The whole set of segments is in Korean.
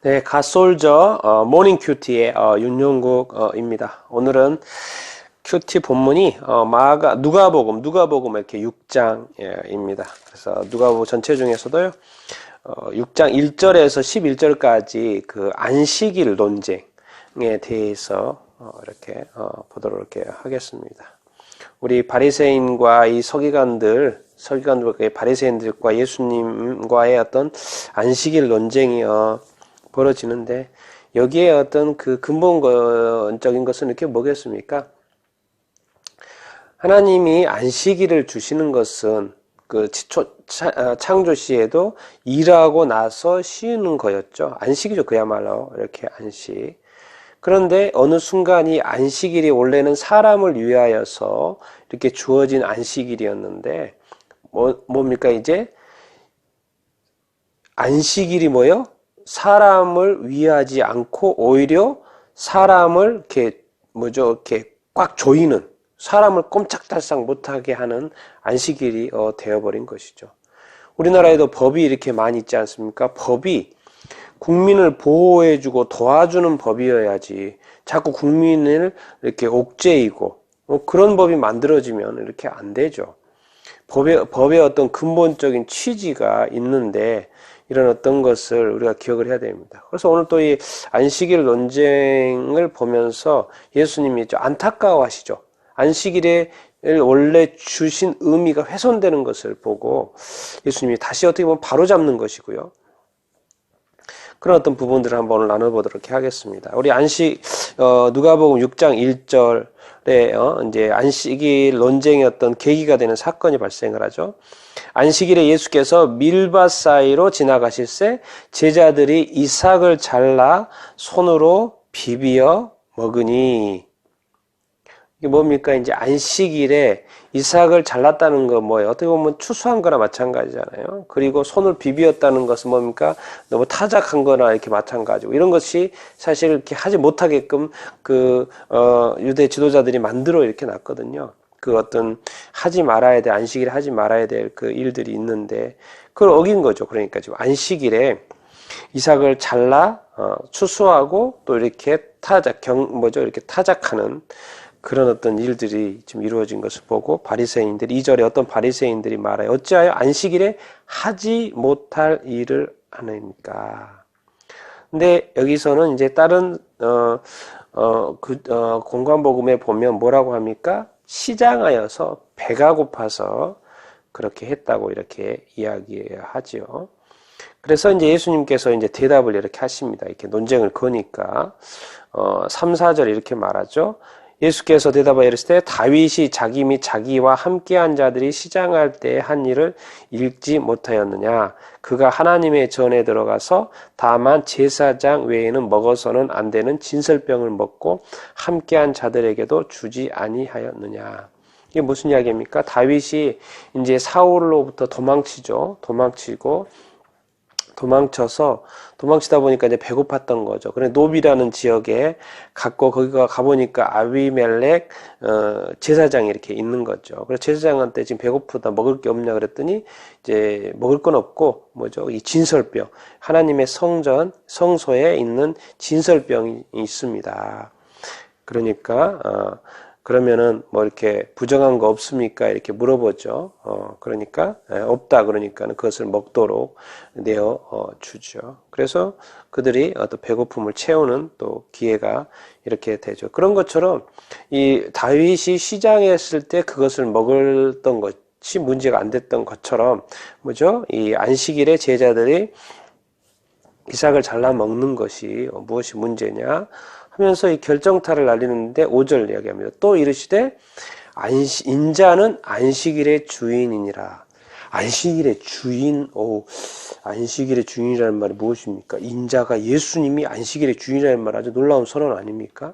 네, 갓솔저 모닝 큐티의 윤용국입니다. 오늘은 큐티 본문이 누가복음 이렇게 6장입니다. 그래서 누가복음 전체 중에서도요. 6장 1절에서 11절까지 그 안식일 논쟁에 대해서 이렇게 보도록 이렇게 하겠습니다. 우리 바리새인과 이 서기관들과 바리새인들과 예수님과의 어떤 안식일 논쟁이 벌어지는데, 여기에 어떤 그 근본적인 것은 이렇게 뭐겠습니까? 하나님이 안식일을 주시는 것은 그 창조 시에도 일하고 나서 쉬는 거였죠. 안식이죠, 그야말로. 이렇게 안식. 그런데 어느 순간 이 안식일이 원래는 사람을 위하여서 이렇게 주어진 안식일이었는데, 뭡니까, 이제? 안식일이 뭐요? 사람을 위하지 않고 오히려 사람을 이렇게 꽉 조이는, 사람을 꼼짝달싹 못하게 하는 안식일이 되어버린 것이죠. 우리나라에도 법이 이렇게 많이 있지 않습니까? 법이 국민을 보호해주고 도와주는 법이어야지 자꾸 국민을 이렇게 옥죄이고 그런 법이 만들어지면 이렇게 안 되죠. 법의 어떤 근본적인 취지가 있는데 이런 어떤 것을 우리가 기억을 해야 됩니다. 그래서 오늘 또 이 안식일 논쟁을 보면서 예수님이 좀 안타까워하시죠. 안식일에 원래 주신 의미가 훼손되는 것을 보고 예수님이 다시 어떻게 보면 바로잡는 것이고요. 그런 어떤 부분들을 한번 오늘 나눠보도록 하겠습니다. 우리 누가복음 6장 1절에 이제 안식일 논쟁이었던 계기가 되는 사건이 발생을 하죠. 안식일에 예수께서 밀밭 사이로 지나가실새 제자들이 이삭을 잘라 손으로 비비어 먹으니, 이게 뭡니까? 이제 안식일에 이삭을 잘랐다는 거 뭐예요? 어떻게 보면 추수한 거나 마찬가지잖아요. 그리고 손을 비비었다는 것은 뭡니까? 너무 타작한 거나 이렇게 마찬가지고, 이런 것이 사실 이렇게 하지 못하게끔 유대 지도자들이 만들어 이렇게 놨거든요. 그 어떤 안식일에 하지 말아야 될 그 일들이 있는데, 그걸 어긴 거죠. 그러니까 지금 안식일에 이삭을 잘라, 추수하고 또 이렇게 이렇게 타작하는 그런 어떤 일들이 지금 이루어진 것을 보고 바리새인들이 2절에 어떤 바리새인들이 말해요. 어찌하여 안식일에 하지 못할 일을 하느니까. 근데 여기서는 이제 다른 공관복음에 보면 뭐라고 합니까? 시장하여서 배가 고파서 그렇게 했다고 이렇게 이야기하지요. 그래서 이제 예수님께서 이제 대답을 이렇게 하십니다. 이렇게 논쟁을 거니까 3, 4절 이렇게 말하죠. 예수께서 대답하여 이르시되 다윗이 자기 및 자기와 함께한 자들이 시장할 때 한 일을 읽지 못하였느냐. 그가 하나님의 전에 들어가서 다만 제사장 외에는 먹어서는 안 되는 진설병을 먹고 함께한 자들에게도 주지 아니하였느냐. 이게 무슨 이야기입니까? 다윗이 이제 사울로부터 도망치다 보니까 이제 배고팠던 거죠. 그래 노비라는 지역에 거기가 가보니까 아비멜렉 제사장이 이렇게 있는 거죠. 그래서 제사장한테 지금 배고프다, 먹을 게 없냐 그랬더니 이제 먹을 건 없고 이 진설병, 하나님의 성소에 있는 진설병이 있습니다. 그러니까 그러면은 뭐 이렇게 부정한 거 없습니까? 이렇게 물어보죠. 그러니까 없다 그러니까는 그것을 먹도록 내어 주죠. 그래서 그들이 또 배고픔을 채우는 또 기회가 이렇게 되죠. 그런 것처럼 이 다윗이 시장했을 때 그것을 먹었던 것이 문제가 안 됐던 것처럼 이 안식일에 제자들이 이삭을 잘라 먹는 것이 무엇이 문제냐 하면서 이 결정타를 날리는데 5절 이야기합니다. 또 이르시되 인자는 안식일의 주인이니라. 안식일의 주인이라는 말이 무엇입니까? 인자가 예수님이 안식일의 주인이라는 말, 아주 놀라운 선언 아닙니까?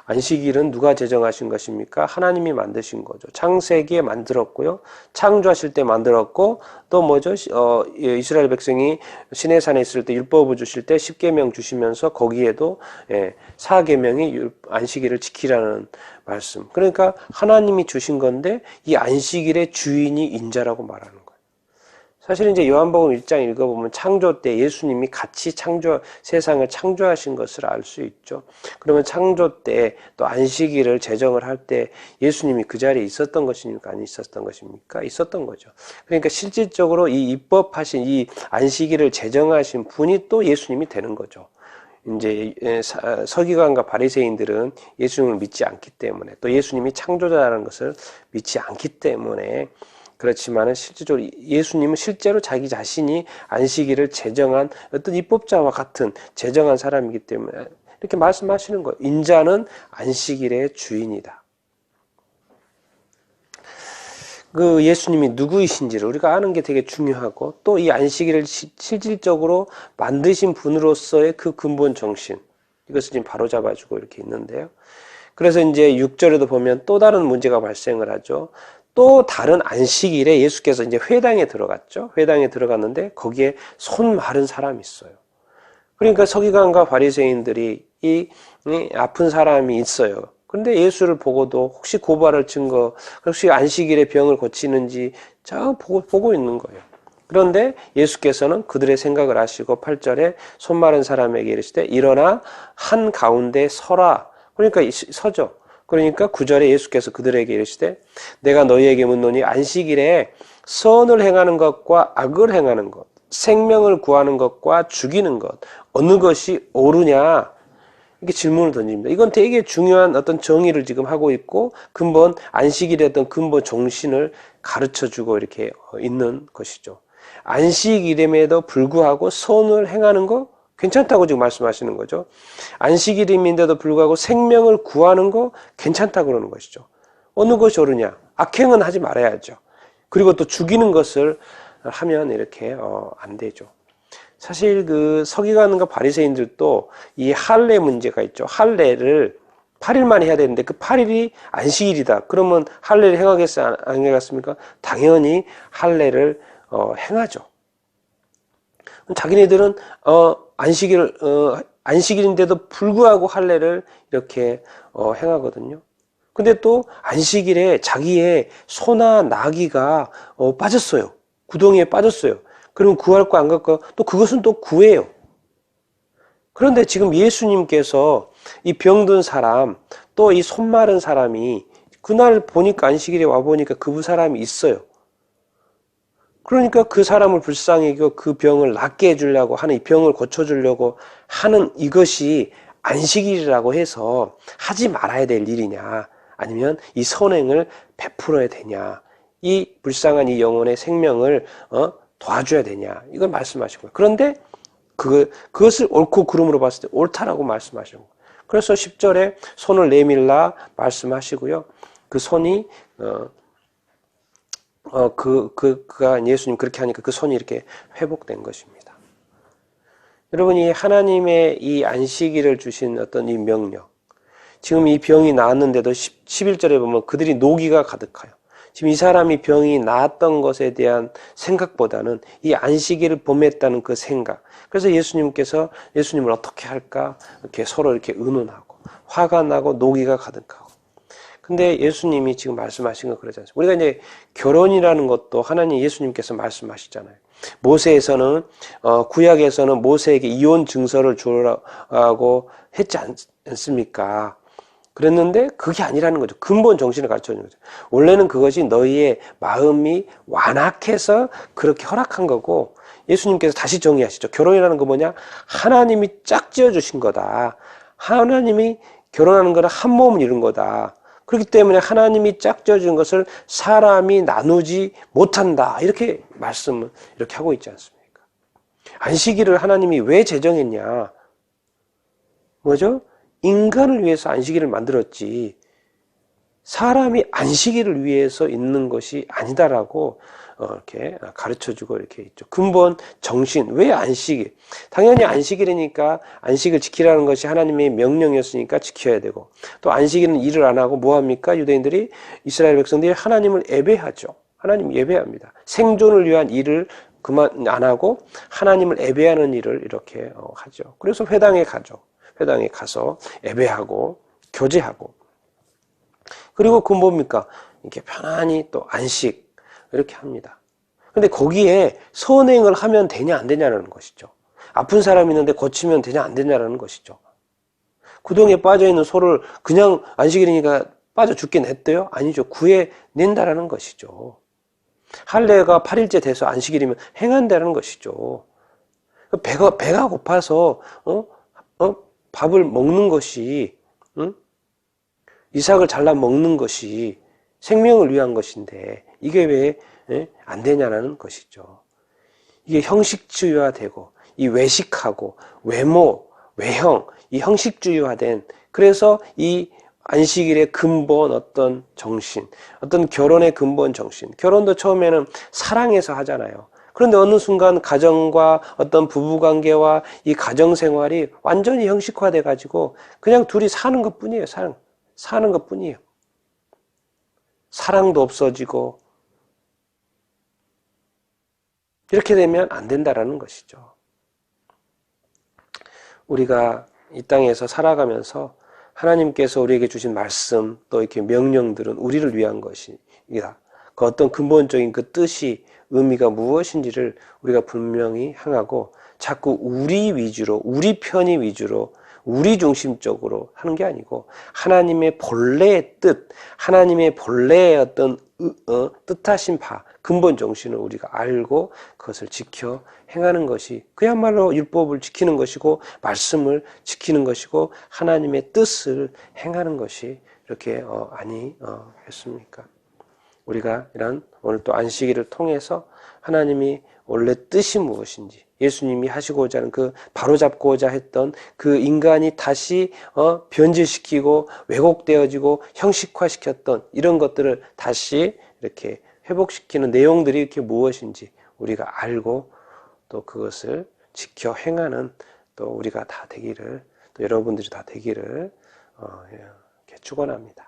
안식일은 누가 제정하신 것입니까? 하나님이 만드신 거죠. 창세기에 만들었고요. 창조하실 때 만들었고, 또 이스라엘 백성이 시내산에 있을 때 율법을 주실 때 10계명 주시면서 거기에도 4계명이 안식일을 지키라는 말씀. 그러니까 하나님이 주신 건데 이 안식일의 주인이 인자라고 말하는 거예요. 사실 이제 요한복음 1장 읽어보면 창조 때 예수님이 같이 세상을 창조하신 것을 알 수 있죠. 그러면 창조 때 또 안식일을 제정을 할 때 예수님이 그 자리에 있었던 것입니까? 안 있었던 것입니까? 있었던 거죠. 그러니까 실질적으로 이 입법하신 이 안식일을 제정하신 분이 또 예수님이 되는 거죠. 이제 서기관과 바리새인들은 예수님을 믿지 않기 때문에 또 예수님이 창조자라는 것을 믿지 않기 때문에 그렇지만은 실질적으로 예수님은 실제로 자기 자신이 안식일을 제정한 어떤 입법자와 같은 제정한 사람이기 때문에 이렇게 말씀하시는 거예요. 인자는 안식일의 주인이다. 그 예수님이 누구이신지를 우리가 아는 게 되게 중요하고 또 이 안식일을 실질적으로 만드신 분으로서의 그 근본 정신 이것을 지금 바로잡아주고 이렇게 있는데요. 그래서 이제 6절에도 보면 또 다른 문제가 발생을 하죠. 또 다른 안식일에 예수께서 이제 회당에 들어갔죠. 회당에 들어갔는데 거기에 손 마른 사람이 있어요. 그러니까 서기관과 바리새인들이 이 아픈 사람이 있어요. 그런데 예수를 보고도 혹시 고발할 증거, 혹시 안식일에 병을 고치는지 자 보고 있는 거예요. 그런데 예수께서는 그들의 생각을 아시고 8절에 손 마른 사람에게 이르시되 일어나 한 가운데 서라. 그러니까 서죠. 그러니까 9절에 예수께서 그들에게 이르시되 내가 너희에게 묻노니 안식일에 선을 행하는 것과 악을 행하는 것, 생명을 구하는 것과 죽이는 것 어느 것이 옳으냐? 이렇게 질문을 던집니다. 이건 되게 중요한 어떤 정의를 지금 하고 있고 근본 안식일의 어떤 근본 정신을 가르쳐주고 이렇게 있는 것이죠. 안식일임에도 불구하고 선을 행하는 거 괜찮다고 지금 말씀하시는 거죠. 안식일임인데도 불구하고 생명을 구하는 거 괜찮다고 그러는 것이죠. 어느 것이 옳으냐? 악행은 하지 말아야죠. 그리고 또 죽이는 것을 하면 이렇게 안 되죠. 사실 그 서기관과 바리새인들도 이 할례 문제가 있죠. 할례를 8일만 해야 되는데 그 8일이 안식일이다. 그러면 할례를 행하겠어요? 안 행하겠습니까? 당연히 할례를 행하죠. 자기네들은 안식일인데도 불구하고 할례를 이렇게 행하거든요. 근데 또 안식일에 자기의 소나 나귀가 빠졌어요. 구덩이에 빠졌어요. 그러면 구할 거 안 갈까? 또 그것은 또 구해요. 그런데 지금 예수님께서 이 병든 사람, 또 이 손 마른 사람이 그날 보니까 안식일에 와 보니까 그 사람이 있어요. 그러니까 그 사람을 불쌍히 여기고 그 병을 낫게 해주려고 하는 이 병을 고쳐주려고 하는 이것이 안식일이라고 해서 하지 말아야 될 일이냐 아니면 이 선행을 베풀어야 되냐 이 불쌍한 이 영혼의 생명을 도와줘야 되냐 이걸 말씀하신 거예요. 그런데 그것을 옳고 그름으로 봤을 때 옳다라고 말씀하신 거예요. 그래서 10절에 손을 내밀라 말씀하시고요. 그 손이 그가 예수님 그렇게 하니까 그 손이 이렇게 회복된 것입니다. 여러분이 하나님의 이 안식일을 주신 어떤 이 명령, 지금 이 병이 나았는데도 11절에 보면 그들이 노기가 가득하여. 지금 이 사람이 병이 나았던 것에 대한 생각보다는 이 안식일을 범했다는 그 생각. 그래서 예수님께서 예수님을 어떻게 할까? 이렇게 서로 이렇게 의논하고 화가 나고 노기가 가득하고. 근데 예수님이 지금 말씀하신 건 그러지 않습니다. 우리가 이제 결혼이라는 것도 하나님 예수님께서 말씀하시잖아요. 모세에서는 구약에서는 모세에게 이혼 증서를 주라고 했지 않습니까? 그랬는데 그게 아니라는 거죠. 근본 정신을 가르쳐주는 거죠. 원래는 그것이 너희의 마음이 완악해서 그렇게 허락한 거고 예수님께서 다시 정의하시죠. 결혼이라는 거 뭐냐? 하나님이 짝지어 주신 거다. 하나님이 결혼하는 거는 한 몸을 이룬 거다. 그렇기 때문에 하나님이 짝지어 준 것을 사람이 나누지 못한다. 이렇게 말씀을 이렇게 하고 있지 않습니까? 안식일을 하나님이 왜 제정했냐? 뭐죠? 인간을 위해서 안식일을 만들었지 사람이 안식일을 위해서 있는 것이 아니다라고 이렇게 가르쳐주고 이렇게 있죠. 근본 정신 왜 안식일? 당연히 안식일이니까 안식을 지키라는 것이 하나님의 명령이었으니까 지켜야 되고 또 안식일은 일을 안 하고 뭐 합니까? 유대인들이 이스라엘 백성들이 하나님을 예배하죠. 하나님 예배합니다. 생존을 위한 일을 그만 안 하고 하나님을 예배하는 일을 이렇게 하죠. 그래서 회당에 가죠. 회당에 가서 예배하고 교제하고 그리고 그 뭡니까? 이렇게 편안히 또 안식 이렇게 합니다. 근데 거기에 선행을 하면 되냐 안 되냐라는 것이죠. 아픈 사람이 있는데 고치면 되냐 안 되냐라는 것이죠. 구덩이에 빠져있는 소를 그냥 안식일이니까 빠져 죽게 냈대요? 아니죠. 구해낸다라는 것이죠. 할례가 8일째 돼서 안식일이면 행한다는 것이죠. 배가 고파서 밥을 먹는 것이, 이삭을 잘라 먹는 것이 생명을 위한 것인데 이게 왜 안 되냐라는 것이죠. 이게 형식주의화되고 이 외식하고 외모, 외형, 이 형식주의화된, 그래서 이 안식일의 근본 어떤 정신, 어떤 결혼의 근본 정신, 결혼도 처음에는 사랑해서 하잖아요. 그런데 어느 순간 가정과 어떤 부부관계와 이 가정생활이 완전히 형식화돼 가지고 그냥 둘이 사는 것 뿐이에요. 사는 것 뿐이에요. 사랑도 없어지고, 이렇게 되면 안 된다라는 것이죠. 우리가 이 땅에서 살아가면서 하나님께서 우리에게 주신 말씀, 또 이렇게 명령들은 우리를 위한 것이다. 그 어떤 근본적인 그 뜻이, 의미가 무엇인지를 우리가 분명히 향하고, 자꾸 우리 위주로, 우리 편의 위주로, 우리 중심적으로 하는 게 아니고 하나님의 본래의 뜻, 하나님의 본래의 어떤 뜻하신 바, 근본 정신을 우리가 알고 그것을 지켜 행하는 것이 그야말로 율법을 지키는 것이고 말씀을 지키는 것이고 하나님의 뜻을 행하는 것이 이렇게 아니겠습니까? 우리가 이런 오늘 또 안식일을 통해서 하나님이 원래 뜻이 무엇인지, 예수님이 하시고자 하는 그 바로잡고자 했던 그 인간이 다시 변질시키고 왜곡되어지고 형식화시켰던 이런 것들을 다시 이렇게 회복시키는 내용들이 이렇게 무엇인지 우리가 알고 또 그것을 지켜 행하는 또 우리가 다 되기를, 또 여러분들이 다 되기를 이렇게 축원합니다.